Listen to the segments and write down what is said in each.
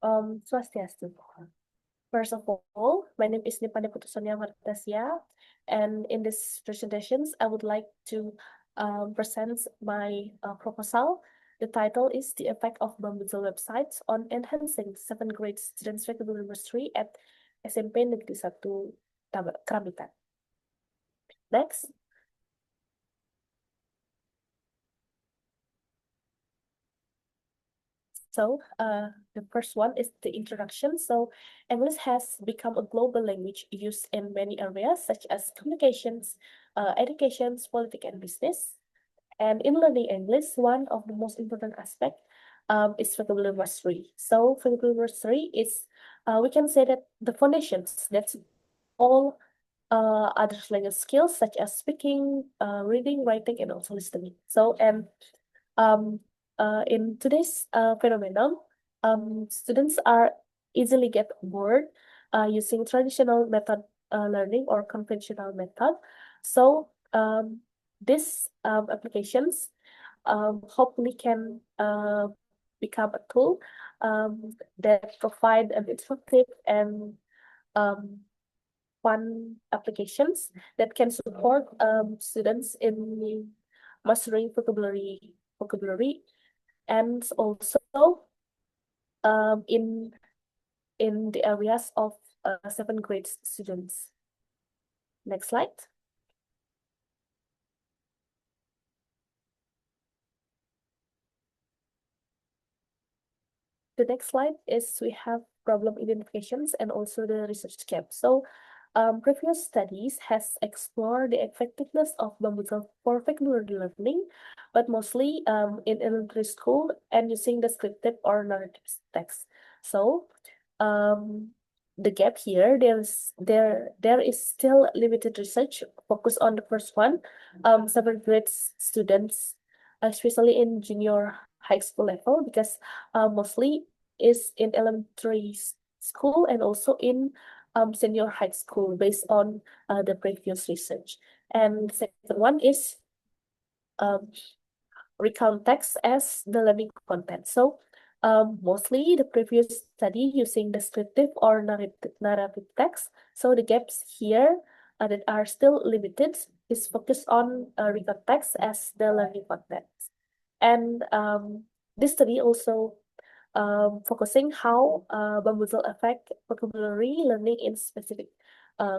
Swastiastu. First of all, my name is Nipane Putusonia Martasia, and in this presentations, I would like to present my proposal. The title is The Effect of Bambuzel Websites on Enhancing 7th Grade Students' Vocabulary Mastery at SMP Negeri 1 Kramitan. Next. So, the first one is the introduction. So, English has become a global language used in many areas such as communications, education, politics, and business. And in learning English, one of the most important aspects is vocabulary mastery. So, vocabulary mastery is, we can say that the foundations that all other language skills such as speaking, reading, writing, and also listening. So, and um, in today's phenomenon, students are easily get bored using traditional method learning or conventional method. So these applications hopefully can become a tool that provide an interactive and um, fun applications that can support students in mastering vocabulary and also in the areas of 7th grade students. Next slide. The next slide is we have problem identifications and also the research gap. So previous studies has explored the effectiveness of Bambuzel for vocabulary learning, but mostly in elementary school and using descriptive or narrative text. So the gap here, there is still limited research focused on the first one, 7th grade students, especially in junior high school level, because mostly is in elementary school and also in senior high school based on the previous research. And the second one is um, recount text as the learning content. So mostly the previous study using descriptive or narrative text. So the gaps here that are still limited is focused on recount text as the learning content. And this study also focusing how Bambuzel affect vocabulary learning in specific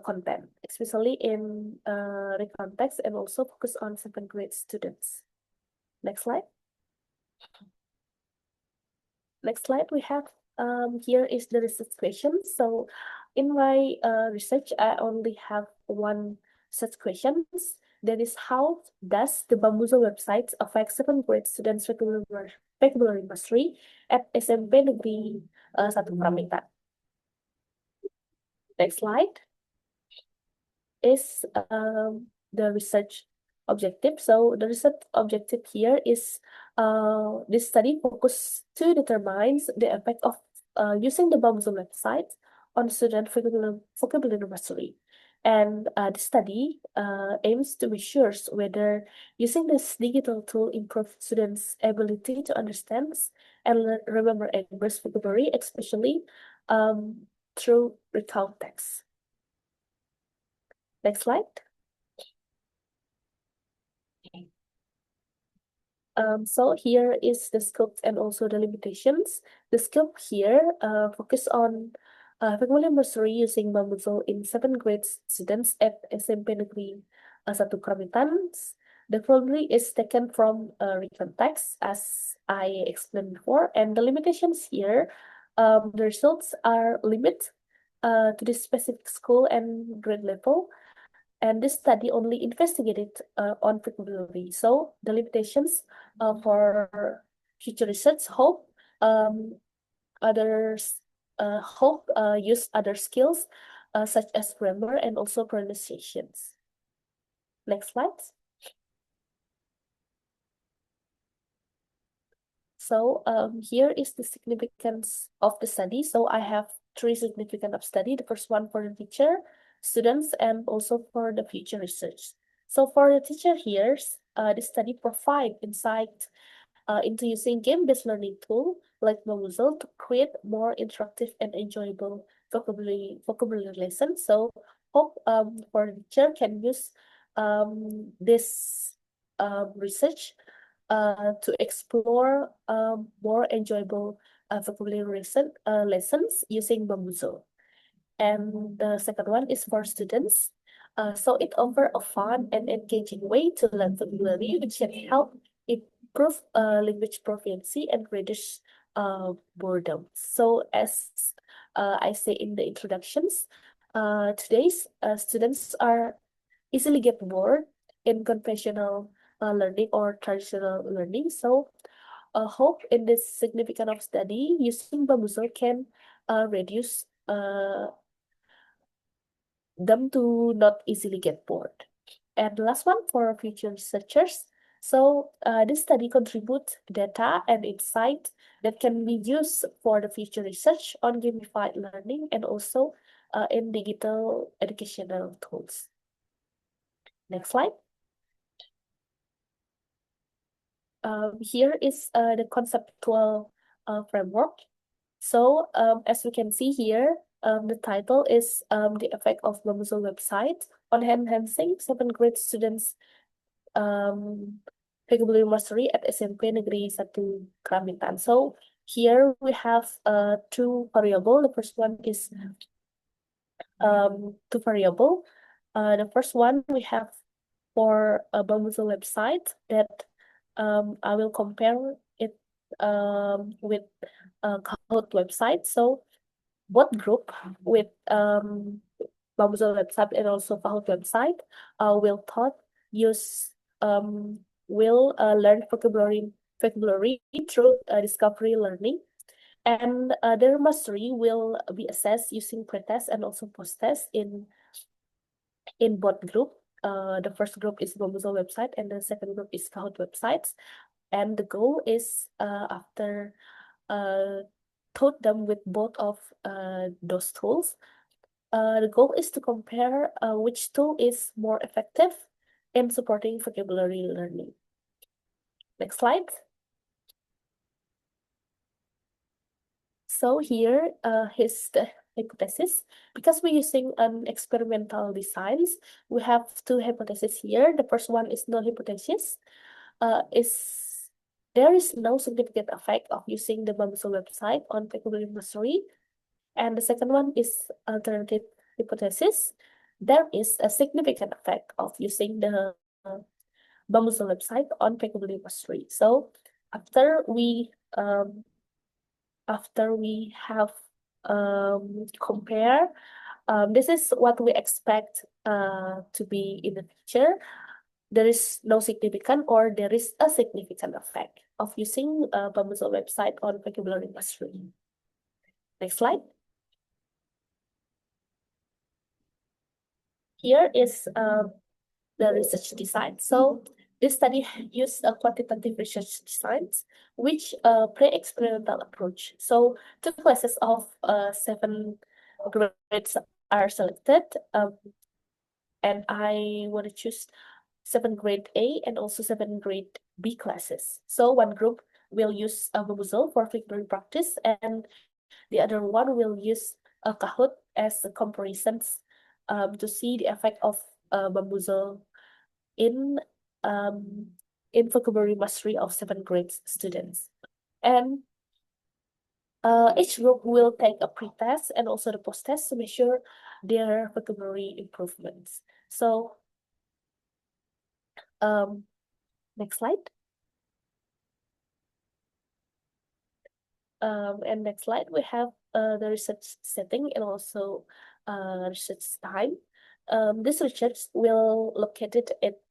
content, especially in context and also focus on 7th grade students. Next slide. Next slide, we have here is the research question. So in my research, I only have one such questions. That is, how does the Bambuzel website affect 7th grade students' vocabulary mastery at SMP Negeri 1 Pramuka? Next slide is the research objective. So the research objective here is this study focus to determine the effect of using the Bambuzel website on student vocabulary mastery. And the study aims to be sure whether using this digital tool improve students' ability to understand and remember English vocabulary, especially through recount text. Next slide. So here is the scope and also the limitations. The scope here focus on vocabulary mastery using Bambuzel in 7th grade students at SMP Negeri 1 Kramitan. The vocabulary is taken from written text, as I explained before, and the limitations here, the results are limited to the specific school and grade level. And this study only investigated on vocabulary. So the limitations for future research hope others hope use other skills such as grammar and also pronunciations. Next slide. So here is the significance of the study. So I have three significant of study. The first one for the teacher, students, and also for the future research. So for the teacher here, the study provide insight into using game-based learning tool like Moodle to create more interactive and enjoyable vocabulary lessons. So hope for the teacher can use this research to explore more enjoyable vocabulary lessons using Bamboozle. And the second one is for students. So it offers a fun and engaging way to learn vocabulary, which can help improve language proficiency and reduce boredom. So as I say in the introductions, today's students are easily get bored in conventional learning or traditional learning. So hope in this significant of study using Bamboozle can reduce them to not easily get bored. And the last one for future researchers. So this study contributes data and insight that can be used for the future research on gamified learning and also in digital educational tools. Next slide. Here is the conceptual framework. So as we can see here, the title is the effect of Bamboozle website on enhancing 7th grade students vocabulary mastery at SMP Negeri 1 Keramitan. So here we have two variable. The first one is two variable. The first one we have for a Bamboozle website that I will compare it with Kahoot website. So both group with Bamboozle website and also Kahoot website will taught use will learn vocabulary through discovery learning, and their mastery will be assessed using pretest and also post-test in both group. The first group is Bamboozle website and the second group is Kahoot websites. And the goal is after taught them with both of those tools, the goal is to compare which tool is more effective in supporting vocabulary learning. Next slide. So here is the hypothesis. Because we're using experimental designs, we have two hypotheses here. The first one is null hypothesis. There is no significant effect of using the Bamboozle website on vocabulary mastery. And the second one is alternative hypothesis. There is a significant effect of using the Bamboozle website on vocabulary mastery. So after we have compare, this is what we expect to be in the future. There is no significant or there is a significant effect of using Bamboozle website on vocabulary mastery. Next slide. Here is the research design. So this study used a quantitative research designs, which pre-experimental approach. So two classes of 7 grades are selected, and I want to choose 7th grade A and also 7th grade B classes. So one group will use Bamboozle for vocabulary practice, and the other one will use Kahoot as a comparisons to see the effect of Bamboozle in vocabulary mastery of 7th grade students. And each group will take a pre-test and also the post-test to measure their vocabulary improvements. So next slide. And next slide, we have the research setting and also research time. This research will located at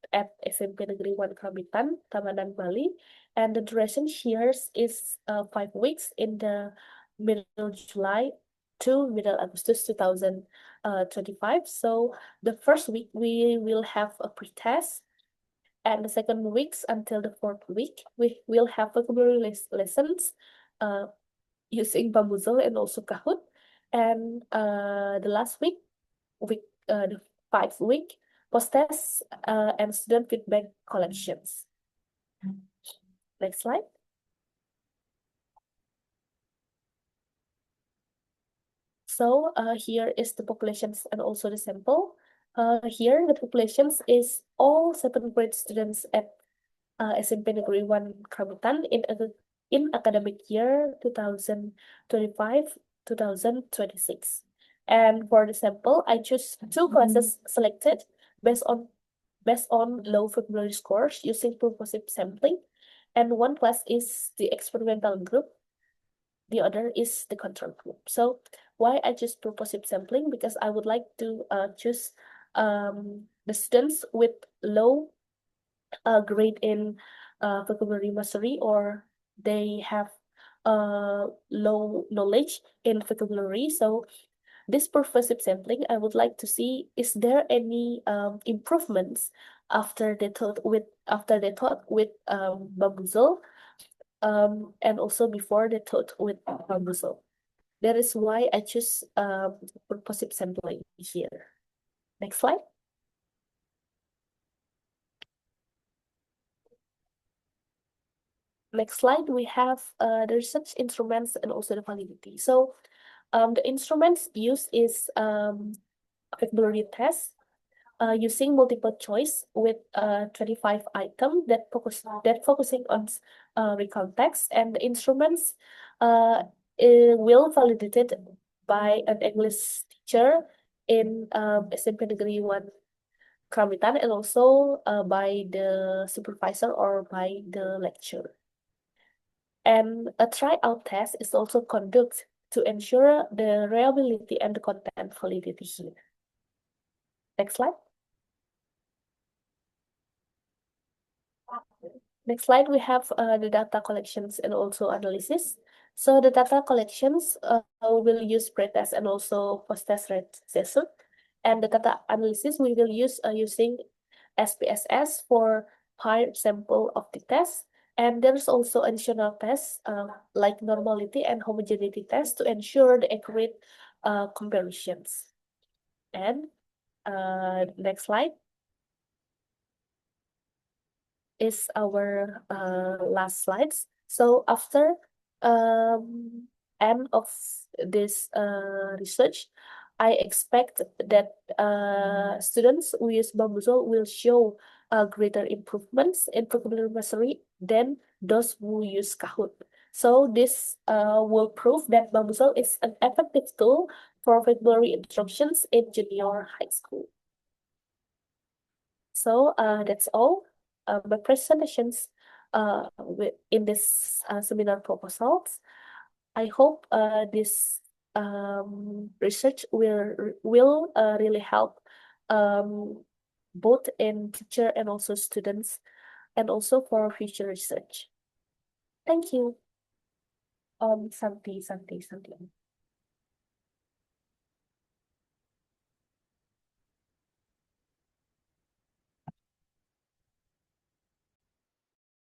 SMP Negeri 1 Keramitan, Tabanan, Bali, and the duration here is 5 weeks in the middle July to middle August 2025. So the first week we will have a pre-test, and the second weeks until the fourth week we will have vocabulary lessons using Bamboozle and also Kahoot, and the last week the 5th week post-test and student feedback collections. Next slide. So here is the populations and also the sample. Here the populations is all 7th grade students at SMP Negeri 1 Krabutan in academic year 2025-2026. And for the sample, I choose two classes selected based on low vocabulary scores using purposive sampling, and one class is the experimental group, the other is the control group. So why I choose purposive sampling? Because I would like to choose the students with low grade in vocabulary mastery, or they have low knowledge in vocabulary. So this purposive sampling, I would like to see, is there any improvements after they taught with Bambuzel, and also before they taught with Bambuzel. That is why I choose purposive sampling here. Next slide. Next slide, we have the research instruments and also the validity. So the instruments used is vocabulary test using multiple choice with 25 items that focusing on recount text, and the instruments it will validated by an English teacher in SMP Negeri 1 Kramitan, and also by the supervisor or by the lecturer. And a tryout test is also conducted to ensure the reliability and the content validity here. Next slide. Next slide, we have the data collections and also analysis. So the data collections will use pretest and also post-test regression. And the data analysis we will use using SPSS for peer sample of the test. And there's also additional tests like normality and homogeneity tests to ensure the accurate comparisons. And next slide is our last slides. So after end of this research, I expect that students who use Bambuzel will show greater improvements in vocabulary mastery than those who use Kahoot. So this will prove that Bambuzel is an effective tool for vocabulary instructions in junior high school. So that's all my presentations in this seminar proposals. I hope this research will really help both in teacher and also students, and also for future research. Thank you. Santi.